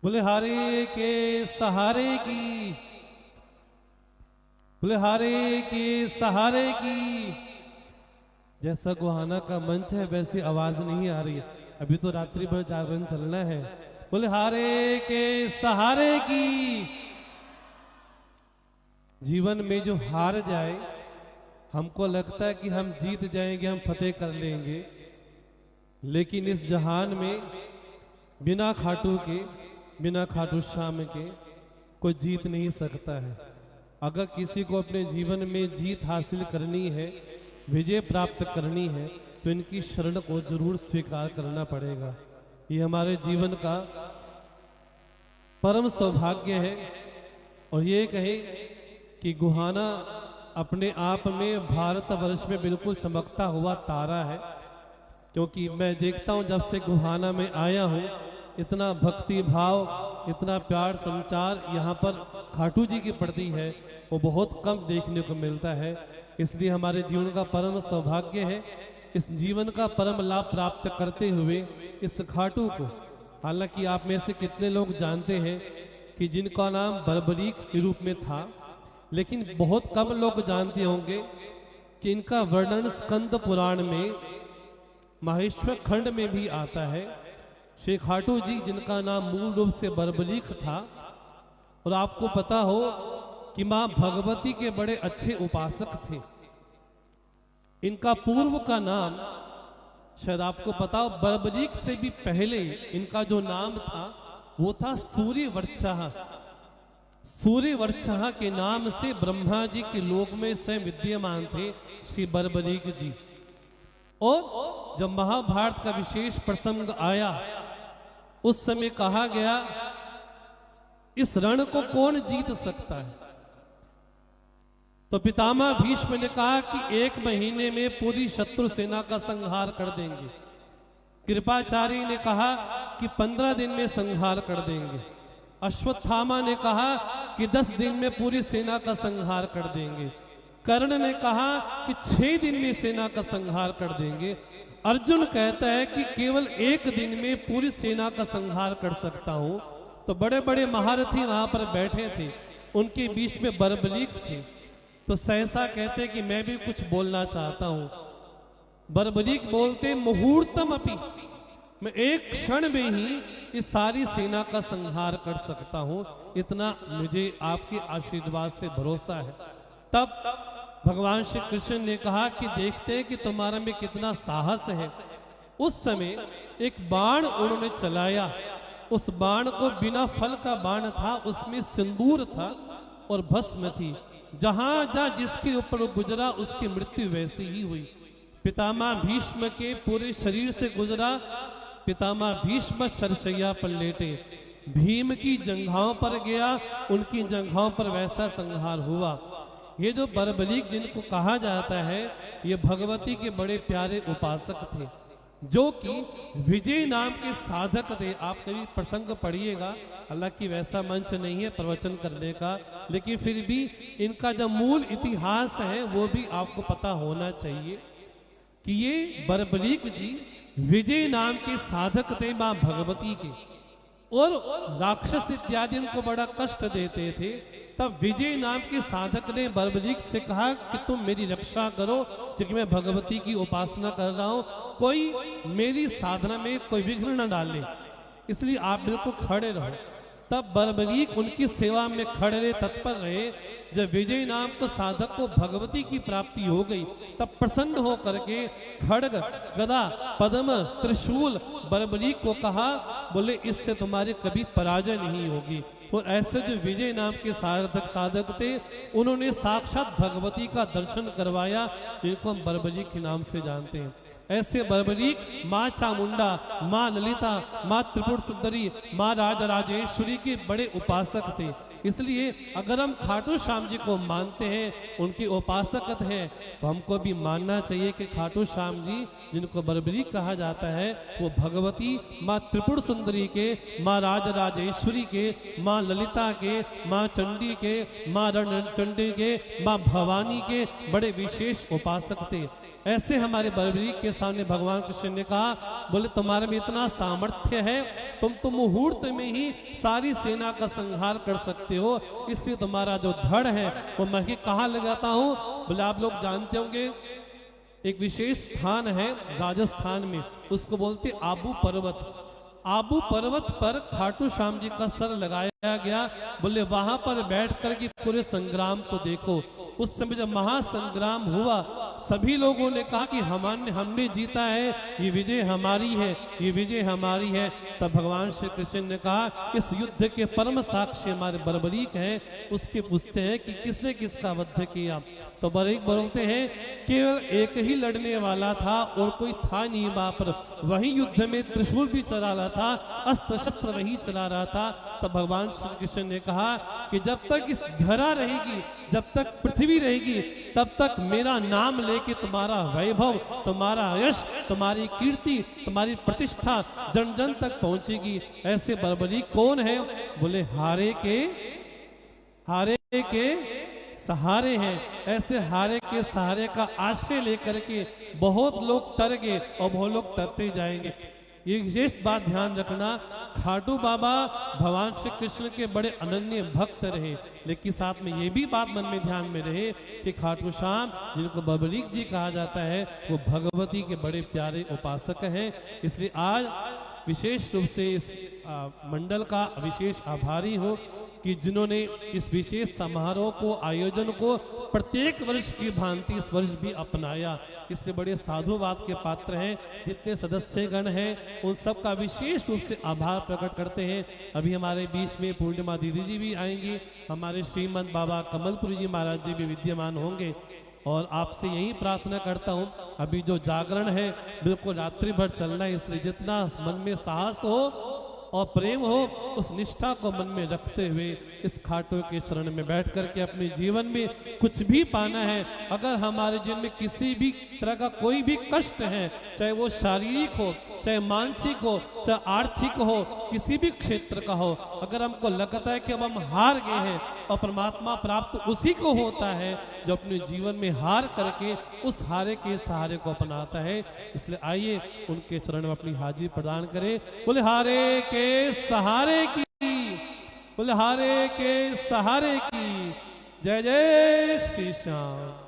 बोले हारे के सहारे की, बोले हारे के सहारे की। जैसा गोहाना का मंच है वैसी आवाज नहीं आ रही है, अभी तो रात्रि भर जागरण चलना है। बोले हारे के सहारे की। जीवन में जो हार जाए, हमको लगता है कि हम जीत जाएंगे, हम फतेह कर लेंगे, लेकिन इस जहान में बिना खाटू के, बिना खाटू श्याम के कोई जीत नहीं सकता है। अगर किसी को अपने जीवन में जीत हासिल करनी है, विजय प्राप्त करनी है, तो इनकी शरण को जरूर स्वीकार करना पड़ेगा। ये हमारे जीवन का परम सौभाग्य है। और ये कहे कि गोहाना अपने आप में भारतवर्ष में बिल्कुल चमकता हुआ तारा है, क्योंकि मैं देखता हूं जब से गोहाना में आया हूं, इतना भक्ति भाव, इतना प्यार संचार यहाँ पर खाटू जी के प्रति है, वो बहुत कम देखने को मिलता है। इसलिए हमारे जीवन का परम सौभाग्य है इस जीवन का परम लाभ प्राप्त करते हुए इस खाटू को। हालांकि आप में से कितने लोग जानते हैं कि जिनका नाम बर्बरीक के रूप में था, लेकिन बहुत कम लोग जानते होंगे कि इनका वर्णन स्कंद पुराण में माहेश्वर खंड में भी आता है। श्री खाटू जी जिनका नाम मूल रूप से बर्बरीक था, और आपको पता हो कि मां भगवती के बड़े अच्छे उपासक थे। इनका पूर्व का नाम शायद आपको पता हो, बर्बरीक से भी पहले इनका जो नाम था वो था सूर्यवर्चः। सूर्यवर्चः के नाम से ब्रह्मा जी के लोक में स्वयं विद्यमान थे श्री बर्बरीक जी। और जब महाभारत का विशेष प्रसंग आया, उस समय कहा गया इस रण को कौन जीत सकता है, तो पितामह भीष्म ने कहा कि 1 महीने में पूरी शत्रु सेना का संहार कर देंगे। कृपाचार्य ने कहा कि 15 दिन में संहार कर देंगे। अश्वत्थामा ने कहा कि 10 दिन में पूरी सेना का संहार कर देंगे। कर्ण ने कहा कि 6 दिन में सेना का संहार कर देंगे। अर्जुन कहता है कि केवल 1 दिन में पूरी सेना का संहार कर सकता हूं। तो बड़े बड़े महारथी वहां पर बैठे थे, उनके बीच में बर्बरीक थे। तो सहसा कहते कि मैं भी कुछ बोलना चाहता हूं। बर्बरीक बोलते मुहूर्तम अपि, मैं 1 क्षण में ही इस सारी सेना का संहार कर सकता हूं, इतना मुझे आपके आशीर्वाद से भरोसा है। तब भगवान श्री कृष्ण ने कहा कि देखते हैं कि तुम्हारा में कितना साहस है। उस समय एक बाण उन्होंने चलाया। उस बाण को बिना फल का बाण था, उसमें सिंदूर था और भस्म थी। जहां जहां जिसके ऊपर गुजरा उसकी मृत्यु वैसी ही हुई। पितामह भीष्म के पूरे शरीर से गुजरा। पितामह भीष्म शरशैया पर लेटे, भीम की जंघाओं पर गया, उनकी जंघाओं पर वैसा संहार हुआ। ये जो बर्बरीक जिनको कहा जाता है, ये भगवती के बड़े प्यारे उपासक थे, जो कि विजय नाम के साधक थे। आप कभी प्रसंग पढ़िएगा, हालांकि वैसा मंच नहीं है प्रवचन करने का, लेकिन फिर भी इनका जो मूल इतिहास है वो भी आपको पता होना चाहिए कि ये बर्बरीक जी विजय नाम के साधक थे मां भगवती के, और राक्षस इत्यादि इनको बड़ा कष्ट देते थे। तब विजय नाम के साधक ने बर्बरीक से कहा कि तुम मेरी रक्षा करो, क्योंकि मैं भगवती की उपासना कर रहा हूं, कोई मेरी साधना में कोई विघ्न न डाले, इसलिए आप बिल्कुल खड़े रहो। तब बर्बरीक उनकी सेवा में खड़े रहे, तत्पर रहे। जब विजय नाम को साधक को भगवती की प्राप्ति हो गई, तब प्रसन्न हो करके खड्ग, गदा, पद्म, त्रिशूल बर्बरीक को कहा, बोले इससे तुम्हारी कभी पराजय नहीं होगी। और ऐसे जो विजय नाम के साधक थे, उन्होंने साक्षात भगवती का दर्शन करवाया, जिनको हम बर्बरीक के नाम से जानते हैं। ऐसे बर्बरीक माँ चामुंडा, माँ ललिता, माँ त्रिपुर सुंदरी, माँ राजराजेश्वरी के बड़े उपासक थे। इसलिए अगर हम खाटू श्याम जी को मानते हैं, उनके उपासक हैं, तो हमको भी मानना चाहिए कि खाटू श्याम जी जिनको बर्बरीक कहा जाता है, वो भगवती माँ त्रिपुर सुंदरी के, माँ राजराजेश्वरी के, माँ ललिता के, माँ चंडी के, माँ रणचंडी के, माँ भवानी के बड़े विशेष उपासक थे। ऐसे हमारे बर्बरीक के सामने भगवान कृष्ण ने कहा, बोले तुम्हारे में इतना सामर्थ्य है तुम तो मुहूर्त में ही सारी सेना का संहार कर सकते हो, इसलिए तुम्हारा जो धड़ है वो मैं ही कहाँ लगाता हूँ। बोले आप लोग जानते होंगे एक विशेष स्थान है राजस्थान में, उसको बोलते आबू पर्वत। आबू पर्वत पर खाटू श्याम जी का सर लगाया गया। बोले वहां पर बैठ कर के पूरे संग्राम को देखो। उस समय जब महासंग्राम हुआ सभी लोगों ने कहा कि हमने जीता है, ये विजय हमारी है, ये विजय हमारी है। तब भगवान श्री कृष्ण ने कहा इस युद्ध के परम साक्षी हमारे बर्बरीक हैं। उसके पूछते हैं कि किसने किसका वध किया। तो बर्बरीक बोलते हैं केवल एक ही लड़ने वाला था और कोई था नहीं वहां पर। वही युद्ध में त्रिशूल भी चला रहा था, अस्त्र शस्त्र वही चला रहा था। तब भगवान श्री कृष्ण ने कहा कि जब तक इस धरा रहेगी, जब तक पृथ्वी रहेगी, तब तक मेरा नाम लेके तुम्हारा वैभव, तुम्हारा यश, तुम्हारी कीर्ति, तुम्हारी प्रतिष्ठा जन जन तक पहुंचेगी। ऐसे बर्बरीक कौन है? बोले हारे के सहारे हैं। ऐसे हारे के सहारे का आश्रय लेकर के बहुत लोग तर गए और बहुत लोग तरते जाएंगे। ये विशेष बात ध्यान रखना, खाटू बाबा भगवान श्री कृष्ण के बड़े अनन्य भक्त रहे, लेकिन साथ में ये भी बात मन में ध्यान में रहे कि खाटू श्याम जिनको बर्बरीक जी कहा जाता है वो भगवती के बड़े प्यारे उपासक हैं। इसलिए आज विशेष रूप से इस मंडल का विशेष आभारी हो कि जिन्होंने इस विशेष समारोह को, आयोजन को प्रत्येक वर्ष की भांति इस वर्ष भी अपनाया। इसलिए बड़े साधुवाद के पात्र हैं। जितने सदस्यगण हैं उन सब का विशेष रूप से आभार प्रकट करते हैं। अभी हमारे बीच में पूर्णिमा दीदी जी भी आएंगी, हमारे श्रीमंत बाबा कमलपुरी जी महाराज जी भी विद्यमान होंगे। और आपसे यही प्रार्थना करता हूँ, अभी जो जागरण है बिल्कुल रात्रि भर चलना है, इसलिए जितना मन में साहस हो और प्रेम हो उस निष्ठा को मन में रखते हुए इस खाटू के चरण में बैठ करके अपने जीवन में कुछ भी पाना है। अगर हमारे जीवन में किसी भी तरह का कोई भी कष्ट है, चाहे वो शारीरिक हो, चाहे मानसिक हो, चाहे आर्थिक हो, किसी भी क्षेत्र का हो, अगर हमको लगता है कि अब हम हार गए हैं, और परमात्मा प्राप्त उसी को होता है जो अपने जीवन में हार करके उस हारे के सहारे को अपनाता है। इसलिए आइए उनके चरण में अपनी हाजिरी प्रदान करें। बोले हारे के सहारे की, बोले हारे के सहारे की। जय जय श्री श्याम।